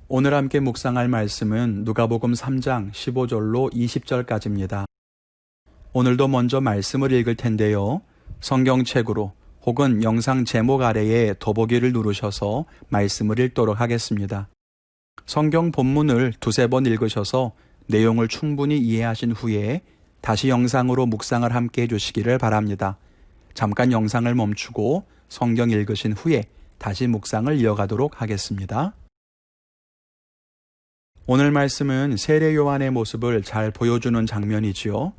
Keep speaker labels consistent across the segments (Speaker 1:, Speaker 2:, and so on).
Speaker 1: 오늘 함께 묵상할 말씀은 누가복음 3장 15절로 20절까지입니다. 오늘도 먼저 말씀을 읽을 텐데요. 성경책으로 혹은 영상 제목 아래에 더보기를 누르셔서 말씀을 읽도록 하겠습니다. 성경 본문을 두세 번 읽으셔서 내용을 충분히 이해하신 후에 다시 영상으로 묵상을 함께 해주시기를 바랍니다. 잠깐 영상을 멈추고 성경 읽으신 후에 다시 묵상을 이어가도록 하겠습니다. 오늘 말씀은 세례 요한의 모습을 잘 보여주는 장면이지요.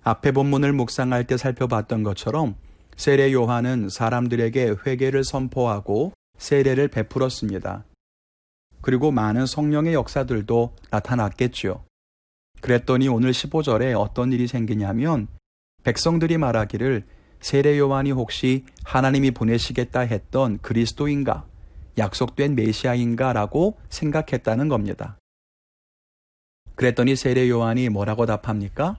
Speaker 1: 앞에 본문을 묵상할 때 살펴봤던 것처럼 세례 요한은 사람들에게 회개를 선포하고 세례를 베풀었습니다. 그리고 많은 성령의 역사들도 나타났겠지요. 그랬더니 오늘 15절에 어떤 일이 생기냐면 백성들이 말하기를 세례 요한이 혹시 하나님이 보내시겠다 했던 그리스도인가, 약속된 메시아인가 라고 생각했다는 겁니다. 그랬더니 세례 요한이 뭐라고 답합니까?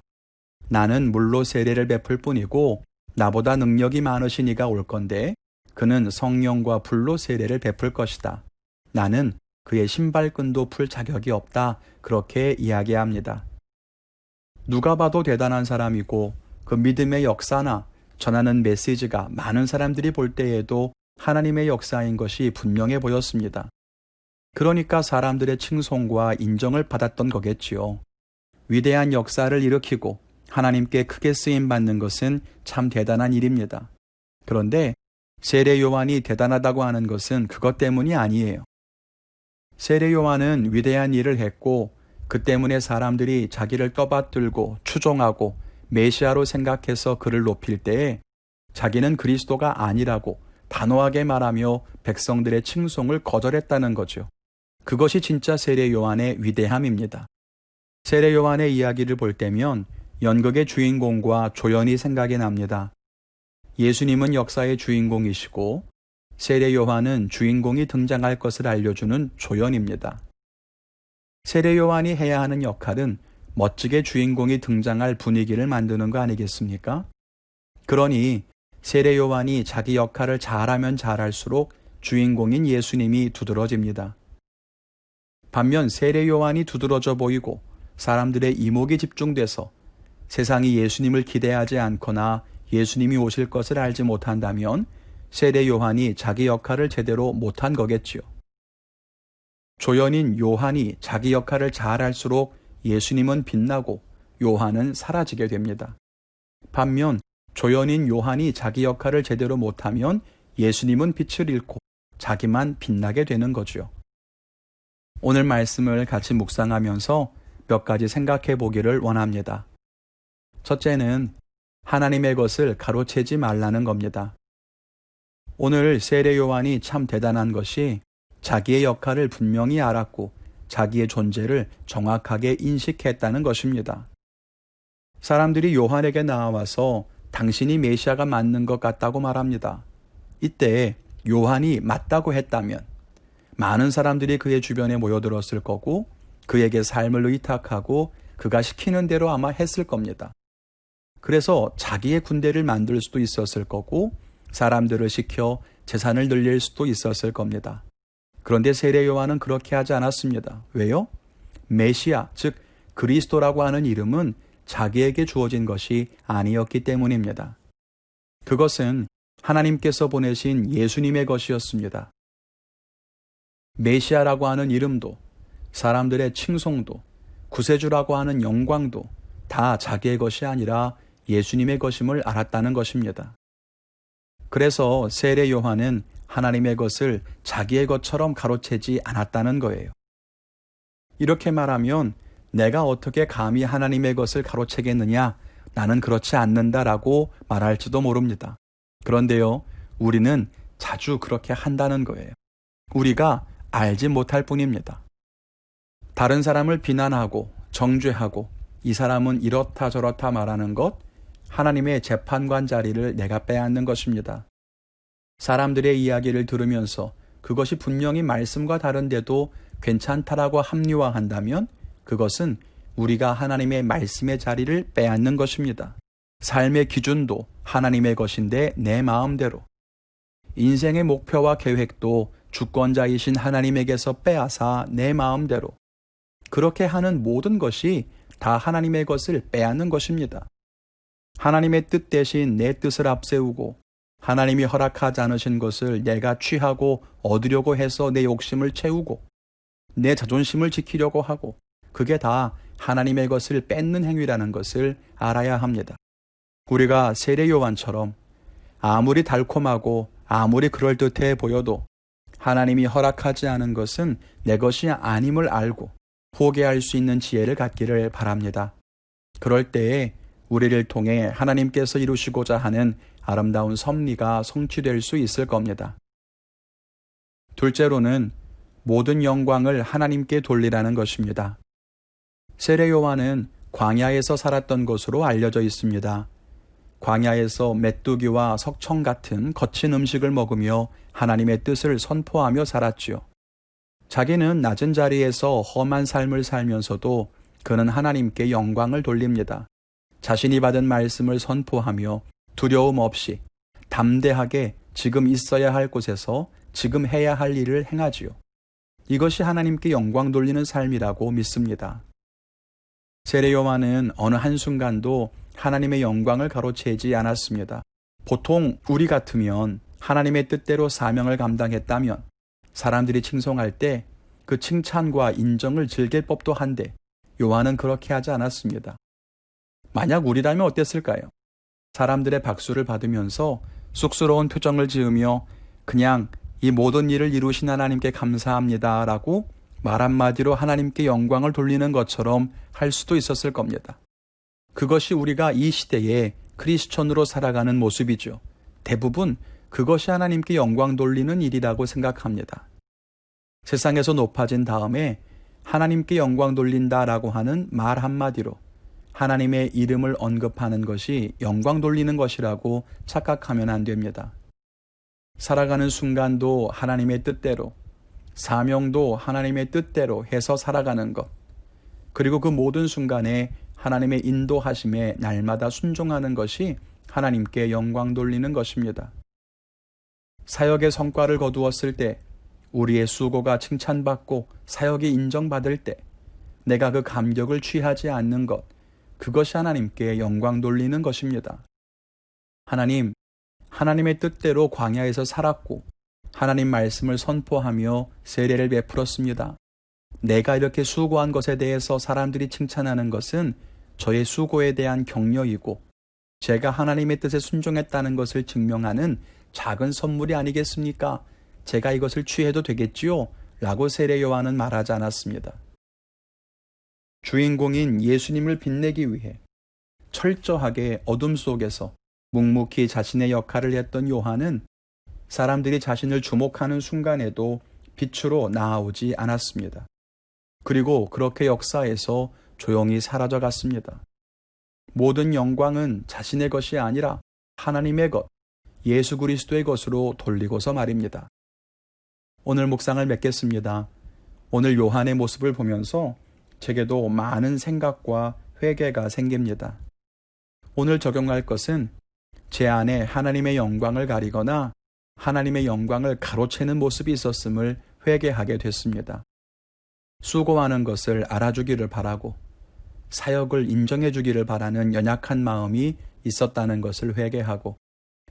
Speaker 1: 나는 물로 세례를 베풀 뿐이고 나보다 능력이 많으신 이가 올 건데 그는 성령과 불로 세례를 베풀 것이다. 나는 그의 신발끈도 풀 자격이 없다. 그렇게 이야기합니다. 누가 봐도 대단한 사람이고 그 믿음의 역사나 전하는 메시지가 많은 사람들이 볼 때에도 하나님의 역사인 것이 분명해 보였습니다. 그러니까 사람들의 칭송과 인정을 받았던 거겠지요. 위대한 역사를 일으키고 하나님께 크게 쓰임받는 것은 참 대단한 일입니다. 그런데 세례 요한이 대단하다고 하는 것은 그것 때문이 아니에요. 세례 요한은 위대한 일을 했고 그 때문에 사람들이 자기를 떠받들고 추종하고 메시아로 생각해서 그를 높일 때에 자기는 그리스도가 아니라고 단호하게 말하며 백성들의 칭송을 거절했다는 거죠. 그것이 진짜 세례 요한의 위대함입니다. 세례 요한의 이야기를 볼 때면 연극의 주인공과 조연이 생각이 납니다. 예수님은 역사의 주인공이시고 세례 요한은 주인공이 등장할 것을 알려주는 조연입니다. 세례 요한이 해야 하는 역할은 멋지게 주인공이 등장할 분위기를 만드는 거 아니겠습니까? 그러니 세례 요한이 자기 역할을 잘하면 잘할수록 주인공인 예수님이 두드러집니다. 반면 세례 요한이 두드러져 보이고 사람들의 이목이 집중돼서 세상이 예수님을 기대하지 않거나 예수님이 오실 것을 알지 못한다면 세례 요한이 자기 역할을 제대로 못한 거겠지요. 조연인 요한이 자기 역할을 잘할수록 예수님은 빛나고 요한은 사라지게 됩니다. 반면 조연인 요한이 자기 역할을 제대로 못하면 예수님은 빛을 잃고 자기만 빛나게 되는 거죠. 오늘 말씀을 같이 묵상하면서 몇 가지 생각해 보기를 원합니다. 첫째는 하나님의 것을 가로채지 말라는 겁니다. 오늘 세례 요한이 참 대단한 것이 자기의 역할을 분명히 알았고 자기의 존재를 정확하게 인식했다는 것입니다. 사람들이 요한에게 나와서 당신이 메시아가 맞는 것 같다고 말합니다. 이때 요한이 맞다고 했다면 많은 사람들이 그의 주변에 모여들었을 거고 그에게 삶을 의탁하고 그가 시키는 대로 아마 했을 겁니다. 그래서 자기의 군대를 만들 수도 있었을 거고 사람들을 시켜 재산을 늘릴 수도 있었을 겁니다. 그런데 세례 요한은 그렇게 하지 않았습니다. 왜요? 메시아, 즉 그리스도라고 하는 이름은 자기에게 주어진 것이 아니었기 때문입니다. 그것은 하나님께서 보내신 예수님의 것이었습니다. 메시아라고 하는 이름도 사람들의 칭송도 구세주라고 하는 영광도 다 자기의 것이 아니라 예수님의 것임을 알았다는 것입니다. 그래서 세례 요한은 하나님의 것을 자기의 것처럼 가로채지 않았다는 거예요. 이렇게 말하면 내가 어떻게 감히 하나님의 것을 가로채겠느냐? 나는 그렇지 않는다라고 말할지도 모릅니다. 그런데요, 우리는 자주 그렇게 한다는 거예요. 우리가 알지 못할 뿐입니다. 다른 사람을 비난하고 정죄하고 이 사람은 이렇다 저렇다 말하는 것, 하나님의 재판관 자리를 내가 빼앗는 것입니다. 사람들의 이야기를 들으면서 그것이 분명히 말씀과 다른데도 괜찮다라고 합리화한다면 그것은 우리가 하나님의 말씀의 자리를 빼앗는 것입니다. 삶의 기준도 하나님의 것인데 내 마음대로, 인생의 목표와 계획도 주권자이신 하나님에게서 빼앗아 내 마음대로 그렇게 하는 모든 것이 다 하나님의 것을 빼앗는 것입니다. 하나님의 뜻 대신 내 뜻을 앞세우고 하나님이 허락하지 않으신 것을 내가 취하고 얻으려고 해서 내 욕심을 채우고 내 자존심을 지키려고 하고 그게 다 하나님의 것을 뺏는 행위라는 것을 알아야 합니다. 우리가 세례 요한처럼 아무리 달콤하고 아무리 그럴듯해 보여도 하나님이 허락하지 않은 것은 내 것이 아님을 알고 포기할 수 있는 지혜를 갖기를 바랍니다. 그럴 때에 우리를 통해 하나님께서 이루시고자 하는 아름다운 섭리가 성취될 수 있을 겁니다. 둘째로는 모든 영광을 하나님께 돌리라는 것입니다. 세례 요한은 광야에서 살았던 것으로 알려져 있습니다. 광야에서 메뚜기와 석청 같은 거친 음식을 먹으며 하나님의 뜻을 선포하며 살았지요. 자기는 낮은 자리에서 험한 삶을 살면서도 그는 하나님께 영광을 돌립니다. 자신이 받은 말씀을 선포하며 두려움 없이 담대하게 지금 있어야 할 곳에서 지금 해야 할 일을 행하지요. 이것이 하나님께 영광 돌리는 삶이라고 믿습니다. 세례 요한은 어느 한순간도 하나님의 영광을 가로채지 않았습니다. 보통 우리 같으면 하나님의 뜻대로 사명을 감당했다면 사람들이 칭송할 때 그 칭찬과 인정을 즐길 법도 한데 요한은 그렇게 하지 않았습니다. 만약 우리라면 어땠을까요? 사람들의 박수를 받으면서 쑥스러운 표정을 지으며 그냥 이 모든 일을 이루신 하나님께 감사합니다 라고 말 한마디로 하나님께 영광을 돌리는 것처럼 할 수도 있었을 겁니다. 그것이 우리가 이 시대에 크리스천으로 살아가는 모습이죠. 대부분 그것이 하나님께 영광 돌리는 일이라고 생각합니다. 세상에서 높아진 다음에 하나님께 영광 돌린다라고 하는 말 한마디로 하나님의 이름을 언급하는 것이 영광 돌리는 것이라고 착각하면 안 됩니다. 살아가는 순간도 하나님의 뜻대로, 사명도 하나님의 뜻대로 해서 살아가는 것, 그리고 그 모든 순간에 하나님의 인도하심에 날마다 순종하는 것이 하나님께 영광 돌리는 것입니다. 사역의 성과를 거두었을 때, 우리의 수고가 칭찬받고 사역이 인정받을 때, 내가 그 감격을 취하지 않는 것, 그것이 하나님께 영광 돌리는 것입니다. 하나님의 뜻대로 광야에서 살았고 하나님 말씀을 선포하며 세례를 베풀었습니다. 내가 이렇게 수고한 것에 대해서 사람들이 칭찬하는 것은 저의 수고에 대한 격려이고 제가 하나님의 뜻에 순종했다는 것을 증명하는 작은 선물이 아니겠습니까? 제가 이것을 취해도 되겠지요? 라고 세례 요한은 말하지 않았습니다. 주인공인 예수님을 빛내기 위해 철저하게 어둠 속에서 묵묵히 자신의 역할을 했던 요한은 사람들이 자신을 주목하는 순간에도 빛으로 나아오지 않았습니다. 그리고 그렇게 역사에서 조용히 사라져 갔습니다. 모든 영광은 자신의 것이 아니라 하나님의 것, 예수 그리스도의 것으로 돌리고서 말입니다. 오늘 묵상을 맺겠습니다. 오늘 요한의 모습을 보면서 제게도 많은 생각과 회개가 생깁니다. 오늘 적용할 것은 제 안에 하나님의 영광을 가리거나 하나님의 영광을 가로채는 모습이 있었음을 회개하게 됐습니다. 수고하는 것을 알아주기를 바라고 사역을 인정해 주기를 바라는 연약한 마음이 있었다는 것을 회개하고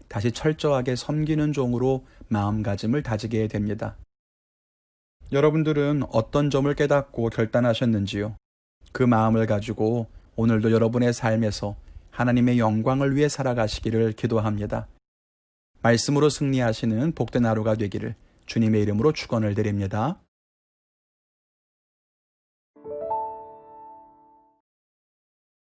Speaker 1: 다시 철저하게 섬기는 종으로 마음가짐을 다지게 됩니다. 여러분들은 어떤 점을 깨닫고 결단하셨는지요? 그 마음을 가지고 오늘도 여러분의 삶에서 하나님의 영광을 위해 살아가시기를 기도합니다. 말씀으로 승리하시는 복된 하루가 되기를 주님의 이름으로 축원을 드립니다.